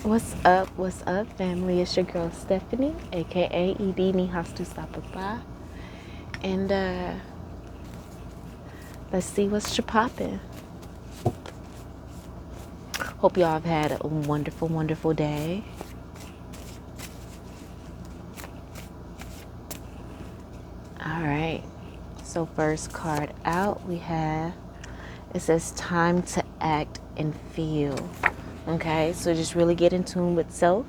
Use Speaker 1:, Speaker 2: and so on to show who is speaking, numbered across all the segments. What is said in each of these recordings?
Speaker 1: What's up, family? It's your girl Stephanie, aka Edini Hastu Sapapa. And let's see what's poppin'. Hope y'all have had a wonderful, wonderful day. Alright. So first card out we have, it says time to act and feel. Okay, so just really get in tune with self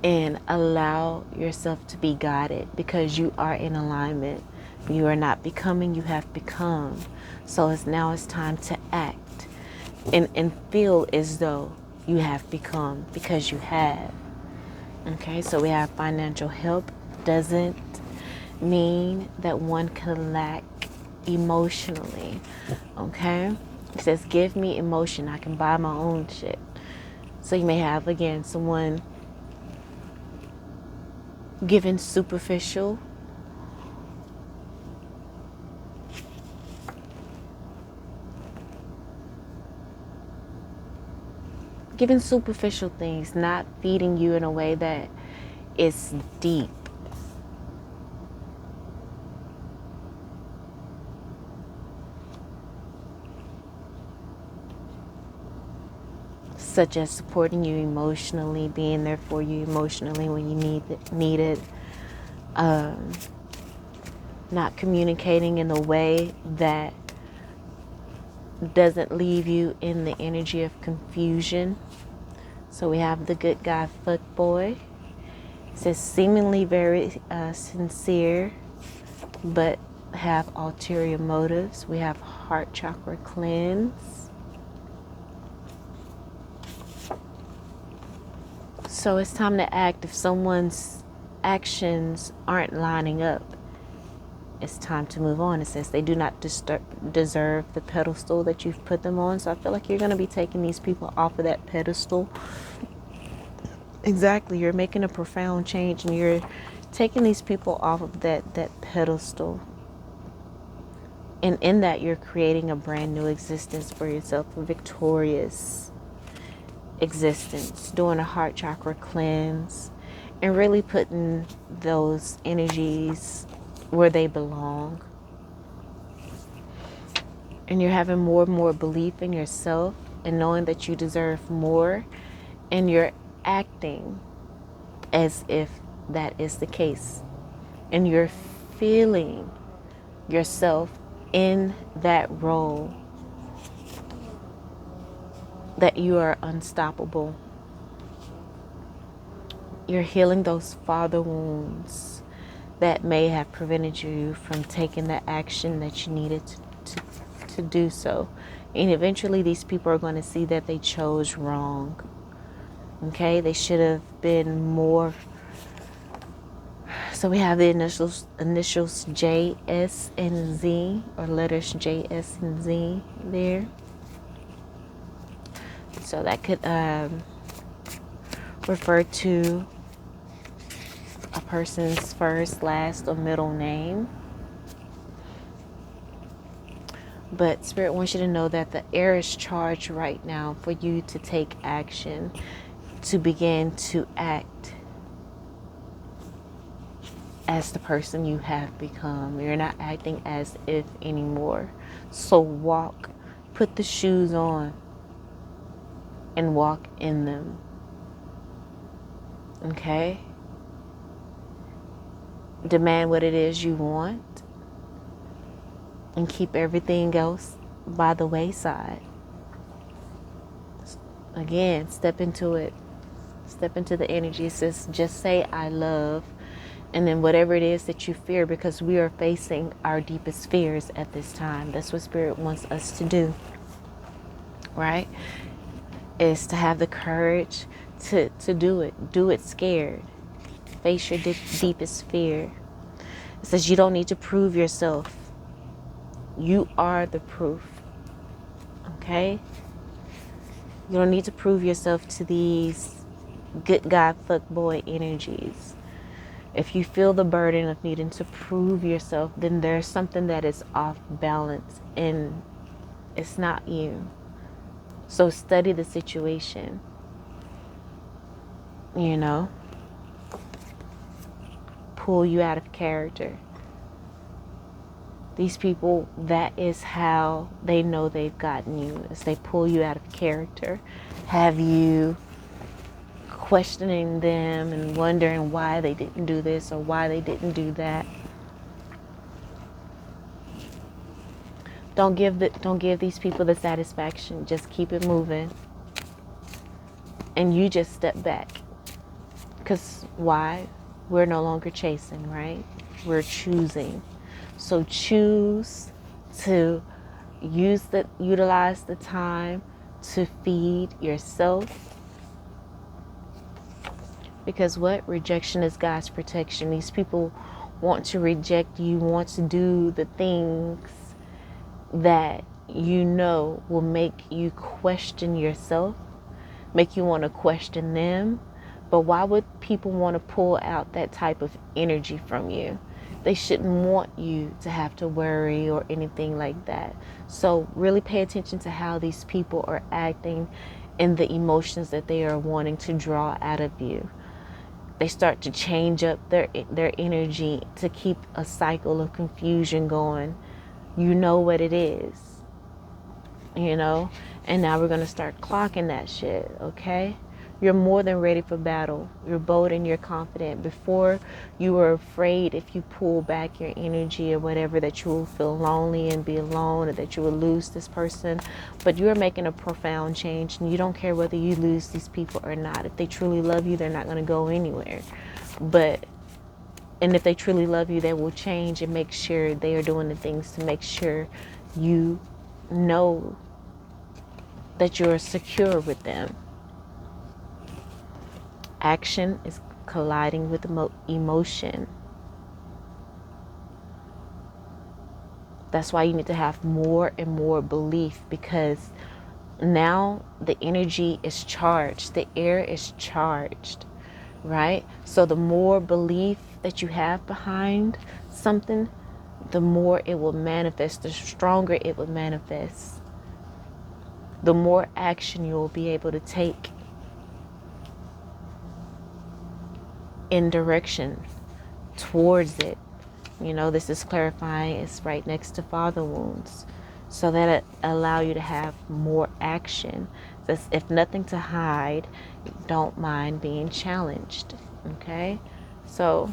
Speaker 1: and allow yourself to be guided, because you are in alignment. You are not becoming, you have become. So it's time to act and feel as though you have become, because you have. Okay, so we have financial help. Doesn't mean that one can lack emotionally. Okay, it says give me emotion, I can buy my own shit. So you may have, again, someone giving superficial things, not feeding you in a way that is deep. Such as supporting you emotionally, being there for you emotionally when you need it. Not communicating in a way that doesn't leave you in the energy of confusion. So we have the good guy fuck boy. It says seemingly very sincere, but have ulterior motives. We have heart chakra cleanse. So it's time to act. If someone's actions aren't lining up, it's time to move on. It says they do not deserve the pedestal that you've put them on. So I feel like you're going to be taking these people off of that pedestal. Exactly. You're making a profound change and you're taking these people off of that pedestal. And in that, you're creating a brand new existence for yourself, a victorious existence, doing a heart chakra cleanse and really putting those energies where they belong. And you're having more and more belief in yourself and knowing that you deserve more, and you're acting as if that is the case, and you're feeling yourself in that role, that you are unstoppable. You're healing those father wounds that may have prevented you from taking the action that you needed to do so. And eventually these people are going to see that they chose wrong. Okay, they should have been more. So we have the initials J, S, and Z, or letters J, S, and Z there. So that could refer to a person's first, last, or middle name. But Spirit wants you to know that the air is charged right now for you to take action, to begin to act as the person you have become. You're not acting as if anymore. So walk, put the shoes on, and walk in them. Okay? Demand what it is you want and keep everything else by the wayside. Again, step into it. Step into the energy. It says, just say I love, and then whatever it is that you fear, because we are facing our deepest fears at this time. That's what Spirit wants us to do, right? Is to have the courage to do it. Do it scared. Face your deepest fear. It says you don't need to prove yourself. You are the proof. Okay? You don't need to prove yourself to these good guy, fuck boy energies. If you feel the burden of needing to prove yourself, then there's something that is off balance and it's not you. So study the situation. you know, pull you out of character. These people, that is how they know they've gotten you, is they pull you out of character, have you questioning them and wondering why they didn't do this or why they didn't do that. Don't give these people the satisfaction. Just keep it moving. And you just step back. Because why? We're no longer chasing, right? We're choosing. So choose to utilize the time to feed yourself. Because what? Rejection is God's protection. These people want to reject you, want to do the things that you know will make you question yourself, make you want to question them. But why would people want to pull out that type of energy from you? They shouldn't want you to have to worry or anything like that. So really pay attention to how these people are acting and the emotions that they are wanting to draw out of you. They start to change up their energy to keep a cycle of confusion going. You know what it is, you know? And now we're going to start clocking that shit, okay? You're more than ready for battle. You're bold and you're confident. Before, you were afraid if you pull back your energy or whatever that you will feel lonely and be alone, or that you will lose this person. But you're making a profound change, and you don't care whether you lose these people or not. If they truly love you, they're not going to go anywhere. And if they truly love you, they will change and make sure they are doing the things to make sure you know that you're secure with them. Action is colliding with emotion. That's why you need to have more and more belief, because now the energy is charged. The air is charged, right? So the more belief that you have behind something, the more it will manifest, the stronger it will manifest. The more action you will be able to take in direction towards it. You know, this is clarifying. It's right next to father wounds. So that it allow you to have more action. So if nothing to hide, don't mind being challenged. Okay? So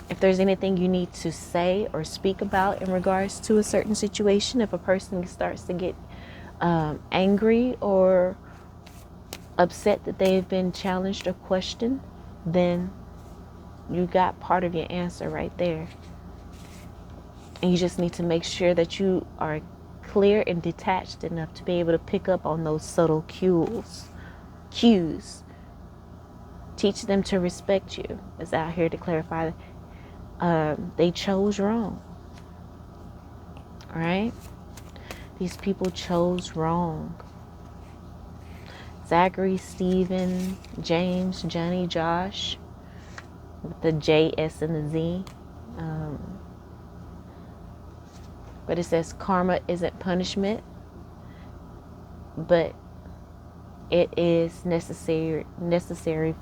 Speaker 1: if there's anything you need to say or speak about in regards to a certain situation, if a person starts to get angry or upset that they've been challenged or questioned, then you got part of your answer right there. And you just need to make sure that you are clear and detached enough to be able to pick up on those subtle cues. Teach them to respect you. It's out here to clarify. They chose wrong. All right? These people chose wrong. Zachary, Stephen, James, Johnny, Josh, with the J, S, and the Z. But it says karma isn't punishment, but it is necessary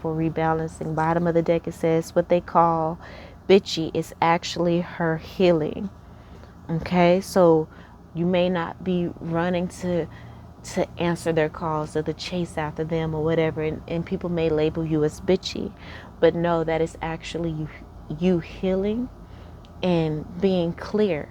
Speaker 1: for rebalancing. Bottom of the deck, it says what they call bitchy is actually her healing. Okay, so you may not be running to answer their calls or to chase after them or whatever, and people may label you as bitchy, but no, that is actually you healing and being clear.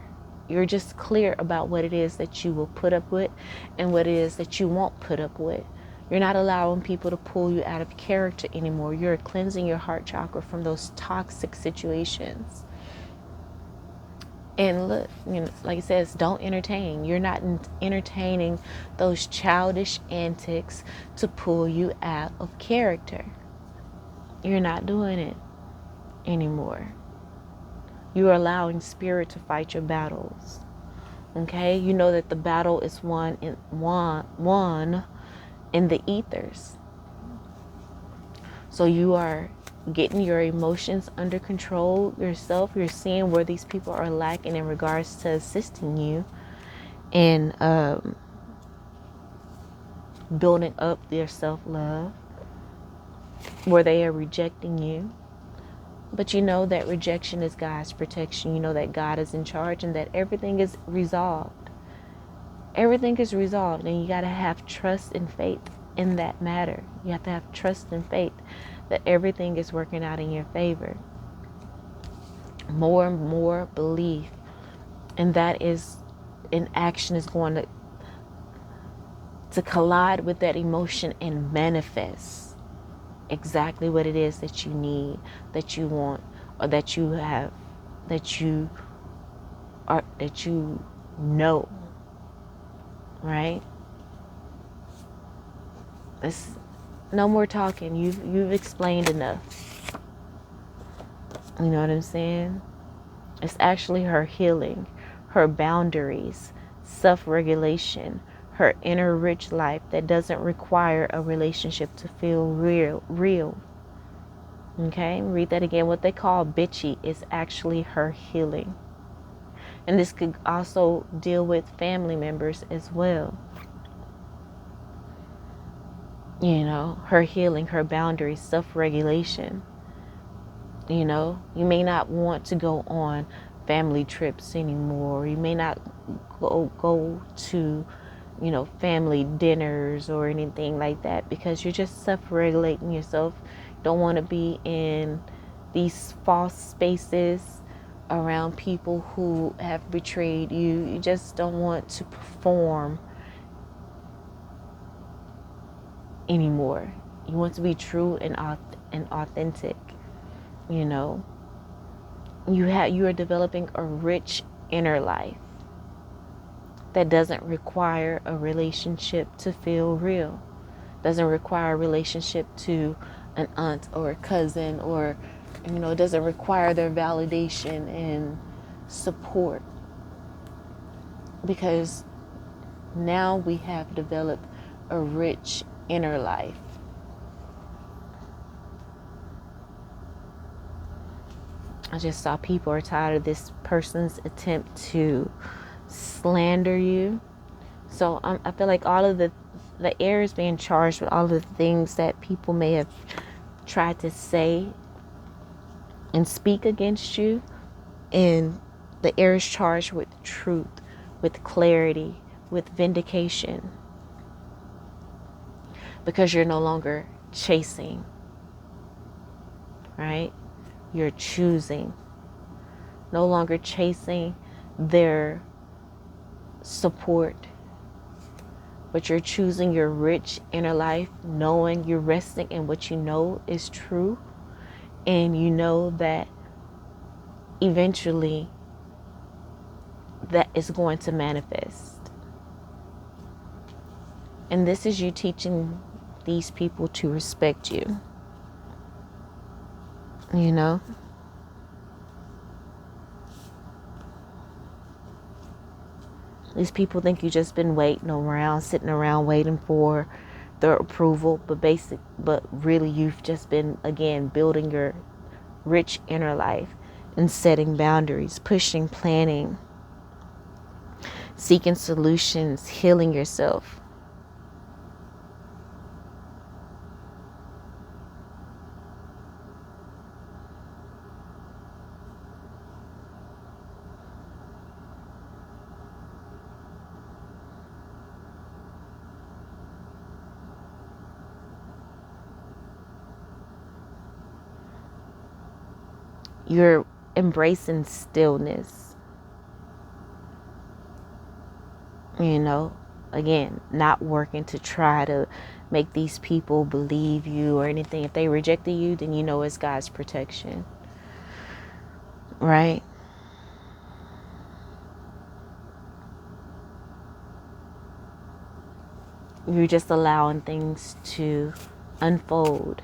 Speaker 1: You're just clear about what it is that you will put up with and what it is that you won't put up with. You're not allowing people to pull you out of character anymore. You're cleansing your heart chakra from those toxic situations. And look, you know, like it says, don't entertain. You're not entertaining those childish antics to pull you out of character. You're not doing it anymore. You are allowing spirit to fight your battles. Okay? You know that the battle is won in the ethers. So you are getting your emotions under control yourself. You're seeing where these people are lacking in regards to assisting you in building up their self-love. where they are rejecting you. But you know that rejection is God's protection. You know that God is in charge and that everything is resolved. Everything is resolved, and you got to have trust and faith in that matter. You have to have trust and faith that everything is working out in your favor. More and more belief, and that is in action, is going to collide with that emotion and manifest exactly what it is that you need, that you want, or that you have, that you know, right? It's no more talking. You've explained enough. You know what I'm saying? It's actually her healing, her boundaries, self-regulation, her inner rich life that doesn't require a relationship to feel real. Okay, read that again. What they call bitchy is actually her healing. And this could also deal with family members as well. You know, her healing, her boundaries, self-regulation. You know, you may not want to go on family trips anymore. You may not go to, you know, family dinners or anything like that because you're just self-regulating yourself. Don't want to be in these false spaces around people who have betrayed you. You just don't want to perform anymore. You want to be true and authentic. You know, you are developing a rich inner life that doesn't require a relationship to feel real. Doesn't require a relationship to an aunt or a cousin, or, you know, it doesn't require their validation and support, because now we have developed a rich inner life. I just saw people are tired of this person's attempt to slander you. So I feel like all of the air is being charged with all of the things that people may have tried to say and speak against you. And the air is charged with truth, with clarity, with vindication. Because you're no longer chasing, right? You're choosing. No longer chasing their support, but you're choosing your rich inner life, knowing you're resting in what you know is true, and you know that eventually that is going to manifest. And this is you teaching these people to respect you. You know? These people think you just been waiting around, sitting around waiting for their approval, but really you've just been, again, building your rich inner life and setting boundaries, pushing, planning, seeking solutions, healing yourself. You're embracing stillness. You know, again, not working to try to make these people believe you or anything. If they rejected you, then you know it's God's protection. Right? You're just allowing things to unfold.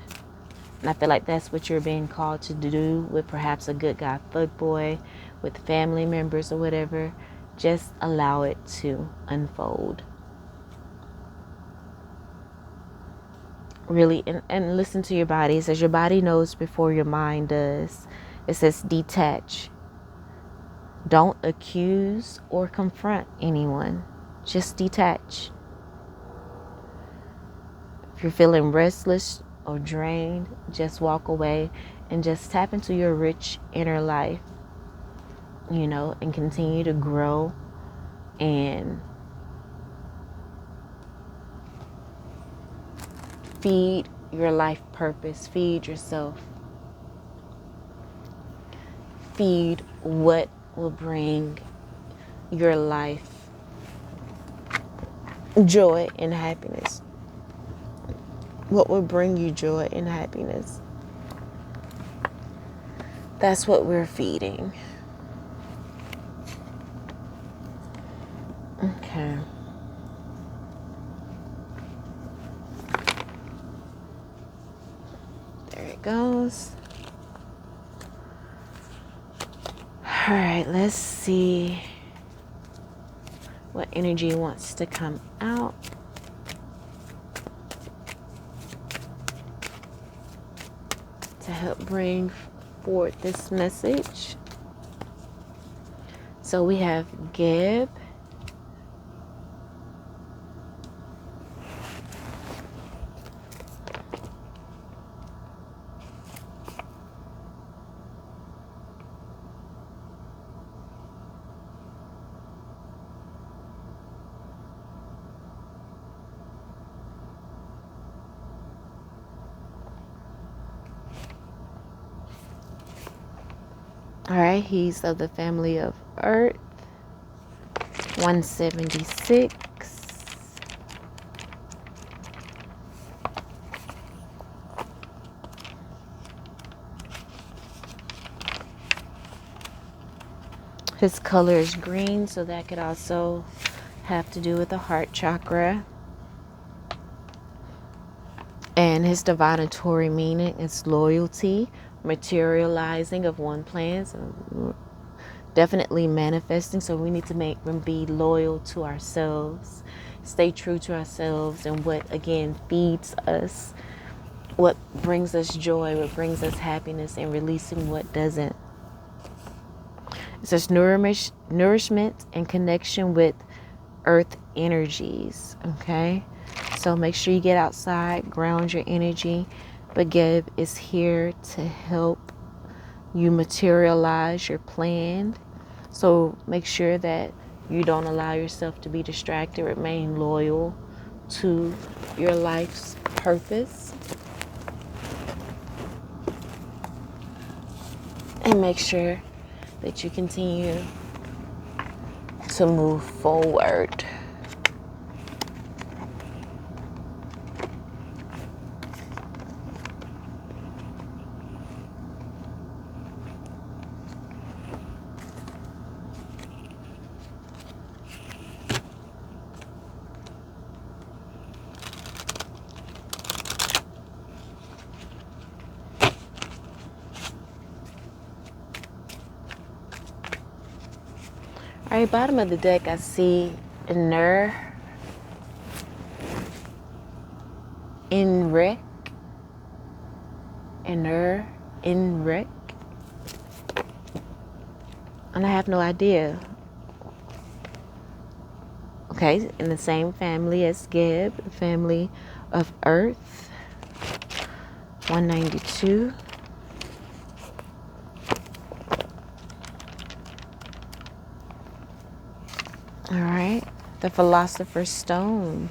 Speaker 1: And I feel like that's what you're being called to do with perhaps a good guy fuckboy, with family members or whatever. Just allow it to unfold. Really, and listen to your body. It says your body knows before your mind does. It says detach. Don't accuse or confront anyone. Just detach. If you're feeling restless, or drained, just walk away and just tap into your rich inner life, and continue to grow and feed your life purpose, feed yourself, feed what will bring your life joy and happiness. What will bring you joy and happiness? That's what we're feeding. Okay. There it goes. All right, let's see what energy wants to come out. To help bring forth this message. So we have Geb. All right, he's of the family of Earth. 176. His color is green, so that could also have to do with the heart chakra. And his divinatory meaning is loyalty, materializing of one plan, so definitely manifesting. So we need to be loyal to ourselves, stay true to ourselves, and what again feeds us, what brings us joy, what brings us happiness, and releasing what doesn't. It says nourishment and connection with earth energies. Okay, so make sure you get outside, ground your energy. But Geb is here to help you materialize your plan. So make sure that you don't allow yourself to be distracted. Remain loyal to your life's purpose. And make sure that you continue to move forward. All right, bottom of the deck, I see inner, inner, inrec, and I have no idea. Okay, in the same family as Geb, the family of Earth, 192. All right, the Philosopher's Stone.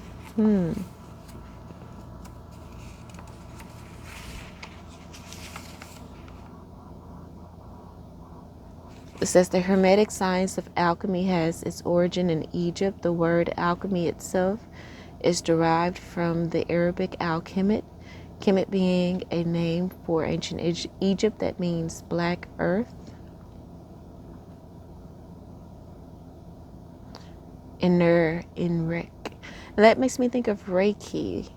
Speaker 1: It says the Hermetic science of alchemy has its origin in Egypt. The word alchemy itself is derived from the Arabic al-Kemet, Kemet being a name for ancient Egypt that means black earth. Inrec. And that makes me think of Reiki,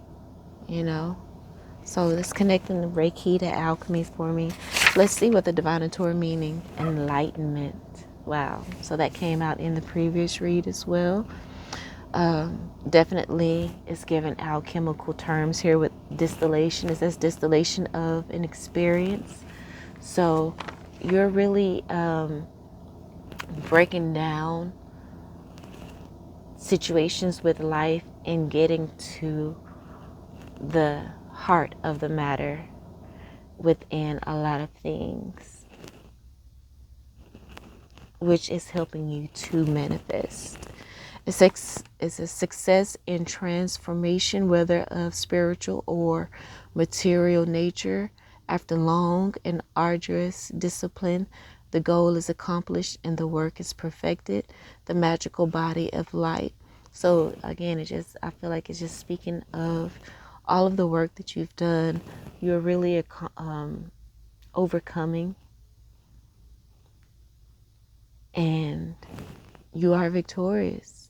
Speaker 1: So let's connect the Reiki to alchemy for me. Let's see what the divinatory meaning, enlightenment. Wow. So that came out in the previous read as well. Definitely is given alchemical terms here with distillation. It says distillation of an experience. So you're really breaking down situations with life and getting to the heart of the matter within a lot of things, which is helping you to manifest. It's a success in transformation, whether of spiritual or material nature. After long and arduous discipline, the goal is accomplished and the work is perfected, the magical body of light. So again, I feel like it's just speaking of all of the work that you've done. You're really overcoming, and you are victorious.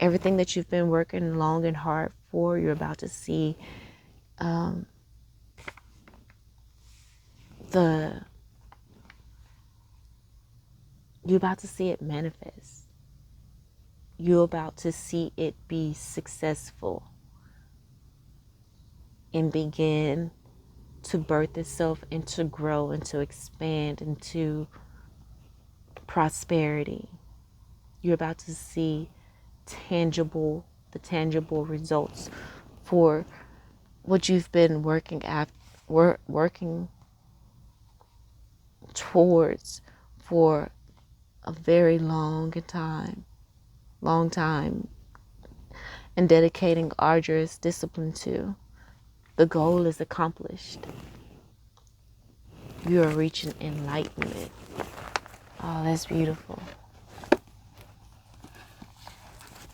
Speaker 1: Everything that you've been working long and hard for, you're about to see you're about to see it manifest. You're about to see it be successful and begin to birth itself and to grow and to expand into prosperity. You're about to see the tangible results for what you've been working towards for a very long time, and dedicating arduous discipline to. The goal is accomplished. You are reaching enlightenment. Oh, that's beautiful.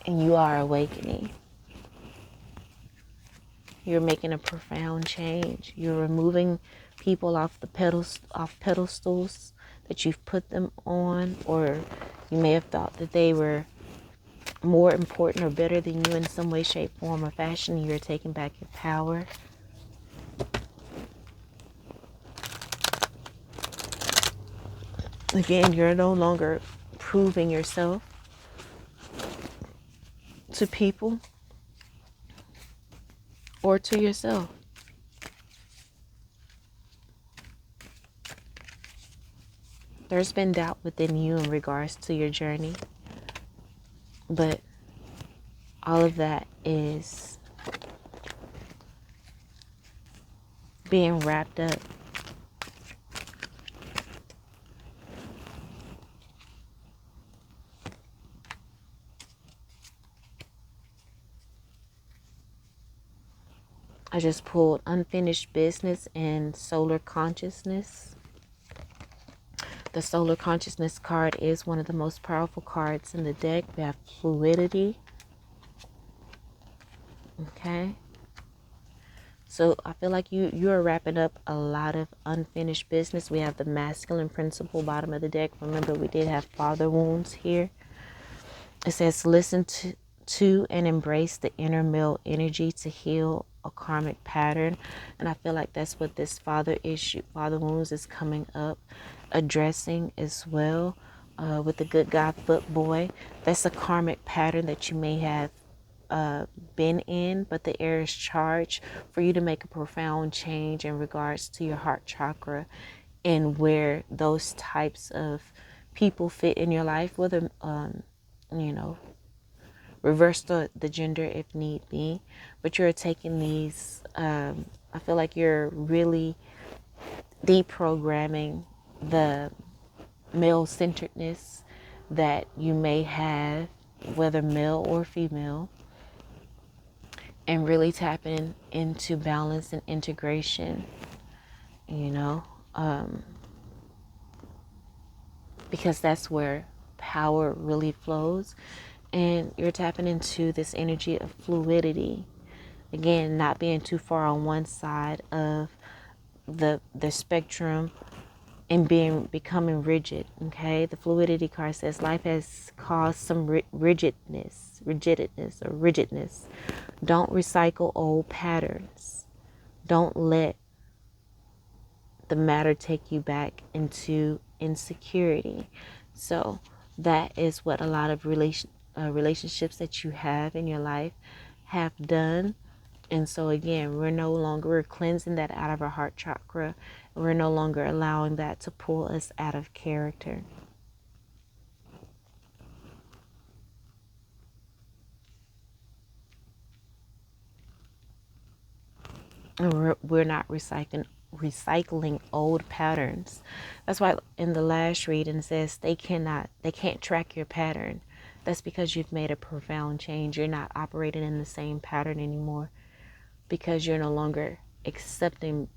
Speaker 1: And you are awakening. You're making a profound change. You're removing people off pedestals that you've put them on, or you may have thought that they were more important or better than you in some way, shape, form, or fashion. You're taking back your power. Again, you're no longer proving yourself to people or to yourself. There's been doubt within you in regards to your journey, but all of that is being wrapped up. I just pulled unfinished business and solar consciousness. The solar consciousness card is one of the most powerful cards in the deck. We have fluidity. Okay. So I feel like you're wrapping up a lot of unfinished business. We have the masculine principle bottom of the deck. Remember, we did have father wounds here. It says listen to and embrace the inner male energy to heal a karmic pattern. And I feel like that's what this father wounds is coming up, addressing as well, with the good guy foot boy. That's a karmic pattern that you may have been in, but the air is charged for you to make a profound change in regards to your heart chakra and where those types of people fit in your life, whether reverse the gender if need be. But you're taking these, I feel like you're really deprogramming the male-centeredness that you may have, whether male or female, and really tapping into balance and integration, because that's where power really flows. And you're tapping into this energy of fluidity. Again, not being too far on one side of the spectrum and becoming rigid. Okay, the fluidity card says life has caused some rigidness. Don't recycle old patterns. Don't let the matter take you back into insecurity. So that is what a lot of relationships that you have in your life have done. And so again, we're cleansing that out of our heart chakra. We're no longer allowing that to pull us out of character. And we're not recycling old patterns. That's why in the last reading it says they can't track your pattern. That's because you've made a profound change. You're not operating in the same pattern anymore because you're no longer accepting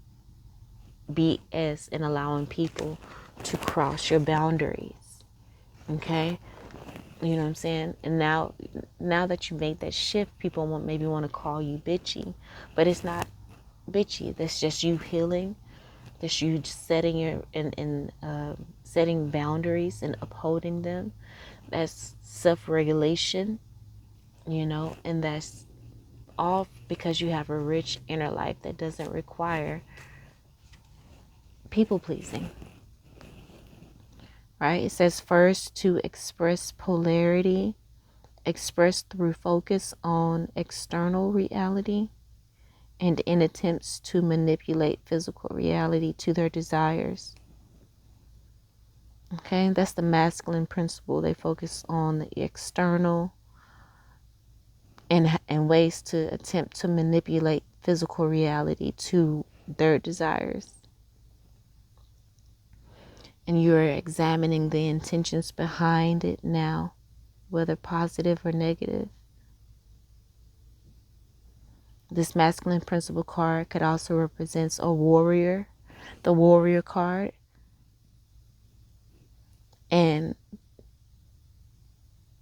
Speaker 1: BS and allowing people to cross your boundaries. Okay? You know what I'm saying? And now that you made that shift, people maybe want to call you bitchy, but it's not bitchy. That's just you healing. That's you setting setting boundaries and upholding them. That's self-regulation, and that's all because you have a rich inner life that doesn't require people pleasing. Right? It says first to express polarity, expressed through focus on external reality and in attempts to manipulate physical reality to their desires. Okay, that's the masculine principle. They focus on the external and ways to attempt to manipulate physical reality to their desires. And you're examining the intentions behind it now, whether positive or negative. This masculine principle card could also represent a warrior, the warrior card, and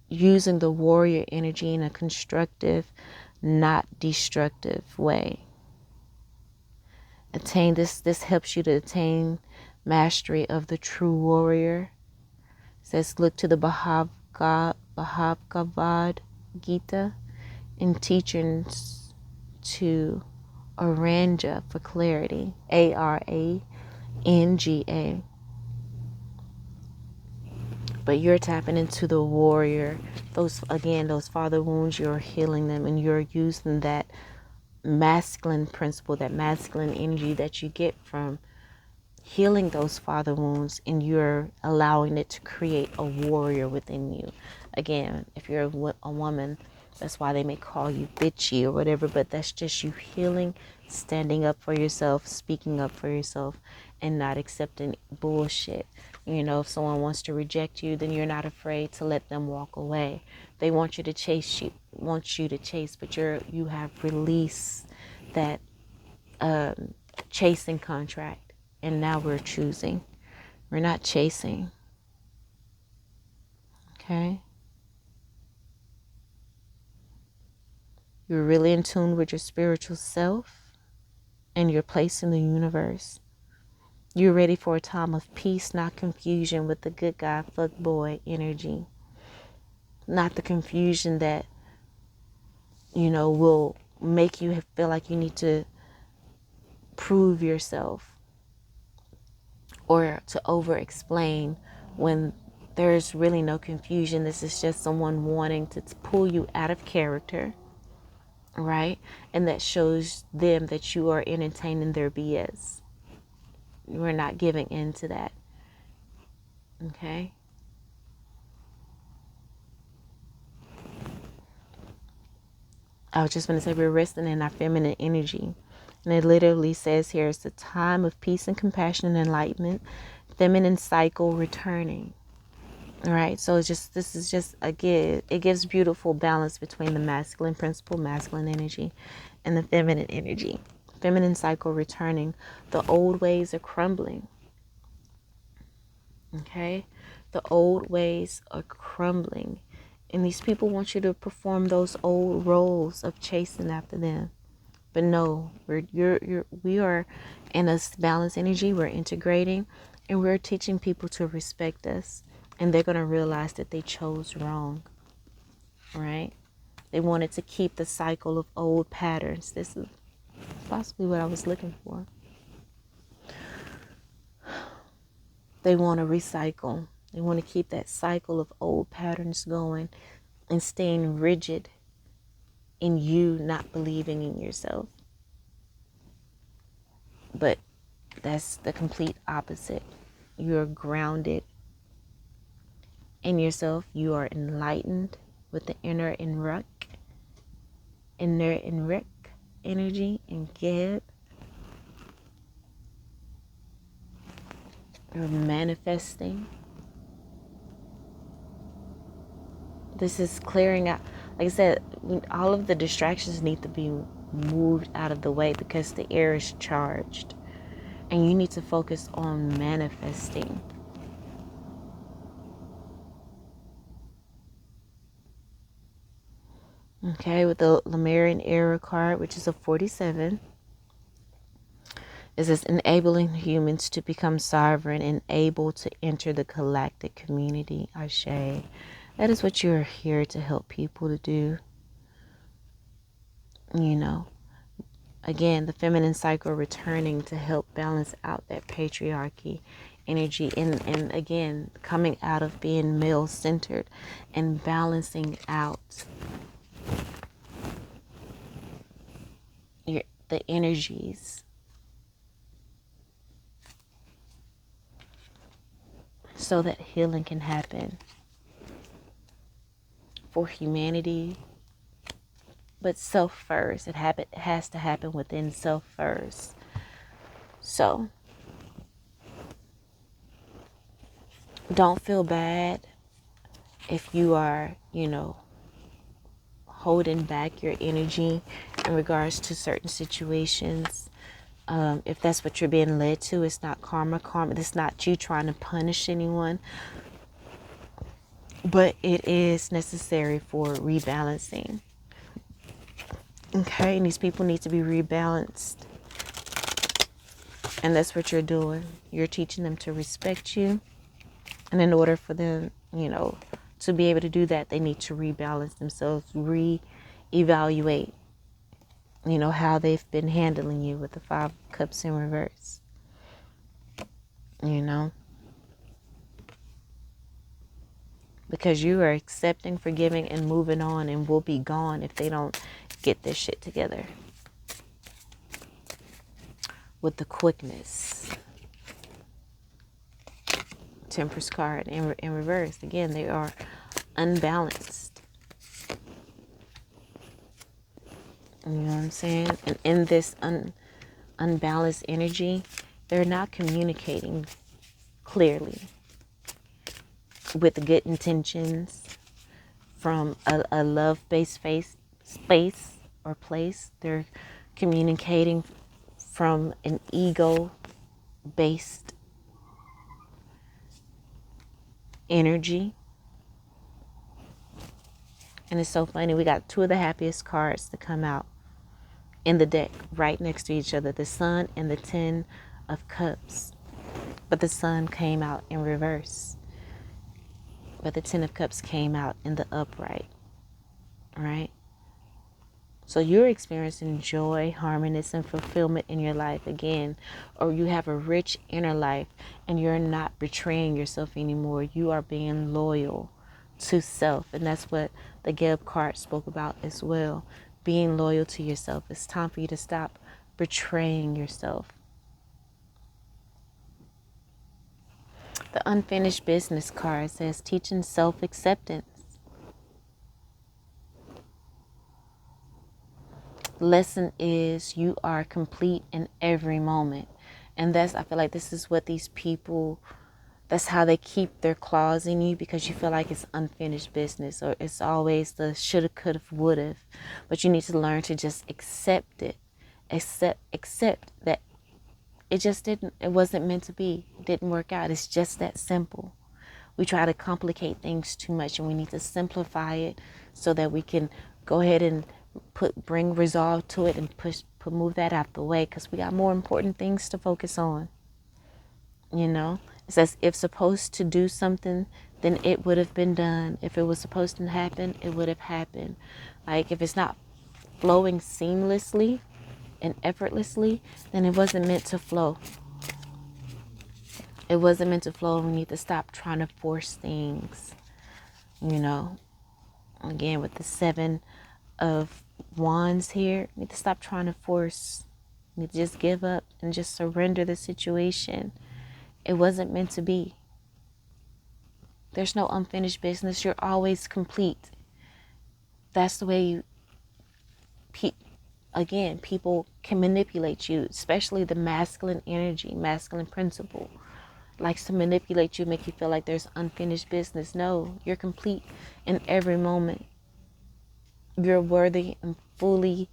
Speaker 1: using the warrior energy in a constructive, not destructive way. This helps you to attain mastery of the true warrior. It says look to the Bhagavad Gita and teachings to Aranga for clarity. Aranga. But you're tapping into the warrior. Those father wounds, you're healing them, and you're using that masculine principle, that masculine energy that you get from healing those father wounds, and you're allowing it to create a warrior within you. Again, if you're a woman, that's why they may call you bitchy or whatever, but that's just you healing, standing up for yourself, speaking up for yourself, and not accepting bullshit. If someone wants to reject you, then you're not afraid to let them walk away. They want you to chase, but you have released that chasing contract, and now we're choosing. We're not chasing. Okay? You're really in tune with your spiritual self and your place in the universe. You're ready for a time of peace, not confusion with the good guy, fuck boy energy. Not the confusion that, will make you feel like you need to prove yourself or to over explain when there's really no confusion. This is just someone wanting to pull you out of character, right? And that shows them that you are entertaining their BS. We're not giving in to that. Okay? I was just going to say we're resting in our feminine energy. And it literally says here, it's a time of peace and compassion and enlightenment, feminine cycle returning. All right, so this is just a give. It gives beautiful balance between the masculine principle, masculine energy, and the feminine energy. Feminine cycle returning. The old ways are crumbling. Okay, the old ways are crumbling, and these people want you to perform those old roles of chasing after them. But no, we are in a balanced energy. We're integrating, and we're teaching people to respect us. And they're going to realize that they chose wrong, right? They wanted to keep the cycle of old patterns. This is possibly what I was looking for. They want to recycle. They want to keep that cycle of old patterns going and staying rigid in you not believing in yourself. But that's the complete opposite. You're grounded in yourself. You are enlightened with the inner Enrek energy and Geb. You're manifesting. This is clearing out. Like I said, all of the distractions need to be moved out of the way because the air is charged. And you need to focus on manifesting. Okay, with the Lemurian Era card, which is a 47, it says enabling humans to become sovereign and able to enter the galactic community. Ashe. That is what you're here to help people to do. You know, again, the feminine cycle returning to help balance out that patriarchy energy, and again, coming out of being male centered and balancing out the energies so that healing can happen for humanity. But self first. It has to happen within self first. So don't feel bad if you are, holding back your energy in regards to certain situations. If that's what you're being led to, it's not karma. It's not you trying to punish anyone. But it is necessary for rebalancing. Okay, and these people need to be rebalanced. And that's what you're doing. You're teaching them to respect you. And in order for them, to be able to do that, they need to rebalance themselves, reevaluate, how they've been handling you with the 5 cups in reverse. Because you are accepting, forgiving, and moving on, and will be gone if they don't get this shit together. With the quickness. Temperance card in reverse. Again, they are unbalanced. You know what I'm saying? And in this unbalanced energy, they're not communicating clearly with good intentions from a love-based space or place. They're communicating from an ego-based energy. And it's so funny. We got 2 of the happiest cards to come out in the deck right next to each other. The Sun and the 10 of Cups. But the Sun came out in reverse. But the 10 of Cups came out in the upright. Right? So you're experiencing joy, harmony, and fulfillment in your life again. Or you have a rich inner life and you're not betraying yourself anymore. You are being loyal to self. And that's what the Geb card spoke about as well. Being loyal to yourself. It's time for you to stop betraying yourself. The unfinished business card says teaching self-acceptance. Lesson is you are complete in every moment. And I feel like this is what these people, that's how they keep their claws in you, because you feel like it's unfinished business, or it's always the shoulda, coulda, woulda. But you need to learn to just accept it. Accept that it wasn't meant to be. It didn't work out. It's just that simple. We try to complicate things too much, and we need to simplify it so that we can go ahead and bring resolve to it and move that out the way, because we got more important things to focus on. It says if supposed to do something, then it would have been done. If it was supposed to happen, it would have happened. Like if it's not flowing seamlessly and effortlessly, then it wasn't meant to flow. It wasn't meant to flow. We need to stop trying to force things. Again, with the 7 of Wands here, we need to stop trying to force. We need to just give up and just surrender the situation. It wasn't meant to be. There's no unfinished business. You're always complete. That's the way people can manipulate you, especially the masculine energy, masculine principle. likes to manipulate you, make you feel like there's unfinished business. No, you're complete in every moment. You're worthy and fully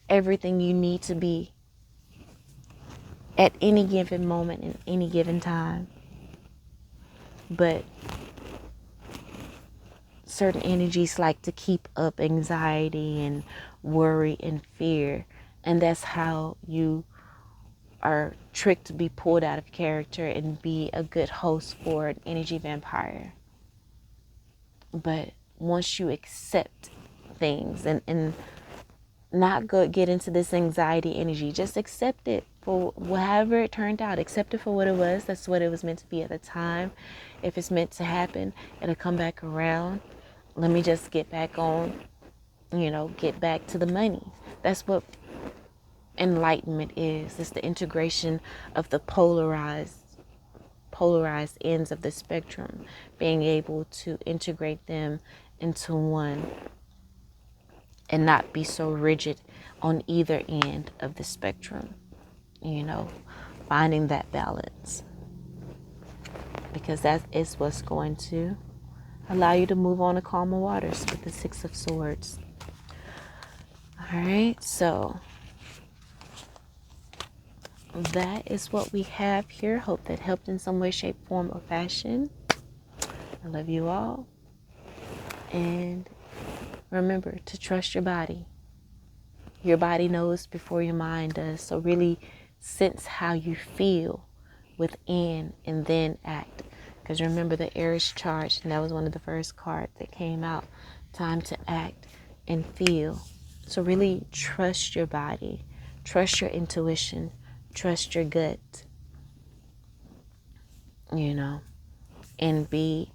Speaker 1: everything you need to be at any given moment in any given time. But certain energies like to keep up anxiety and worry and fear, and that's how you are tricked to be pulled out of character and be a good host for an energy vampire. But once you accept things and not get into this anxiety energy, just accept it for however it turned out. Accept it for what it was. That's what it was meant to be at the time. If it's meant to happen, it'll come back around. Let me just get back on, get back to the money. That's what enlightenment is. It's the integration of the polarized ends of the spectrum, being able to integrate them into one and not be so rigid on either end of the spectrum, finding that balance, because that is what's going to allow you to move on to calmer waters with the Six of Swords. All right, so that is what we have here. Hope that helped in some way, shape, form, or fashion. I love you all. And remember to trust your body. Your body knows before your mind does. So really sense how you feel within and then act. Because remember, the air is charged, and that was one of the first cards that came out. Time to act and feel. So really trust your body. Trust your intuition. Trust your gut. And be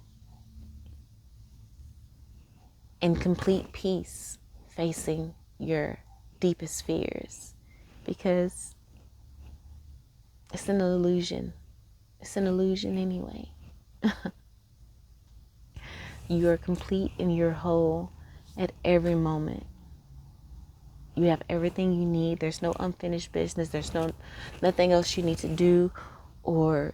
Speaker 1: in complete peace facing your deepest fears, because it's an illusion. It's an illusion anyway. You are complete and you're whole at every moment. You have everything you need. There's no unfinished business. There's nothing else you need to do, or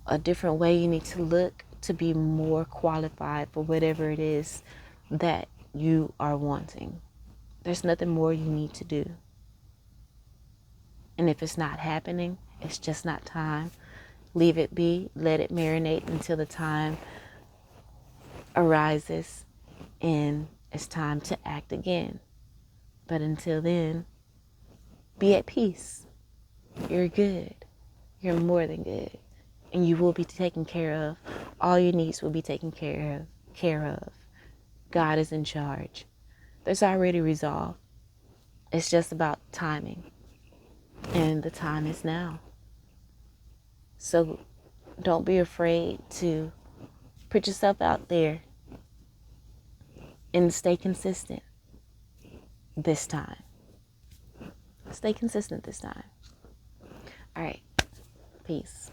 Speaker 1: a different way you need to look to be more qualified for whatever it is that you are wanting. There's nothing more you need to do. And if it's not happening, it's just not time. Leave it be. Let it marinate until the time arises and it's time to act again. But until then, be at peace. You're good. You're more than good. And you will be taken care of. All your needs will be taken care of. God is in charge. There's already resolve. It's just about timing. And the time is now. So don't be afraid to put yourself out there and stay consistent this time. Stay consistent this time. All right. Peace.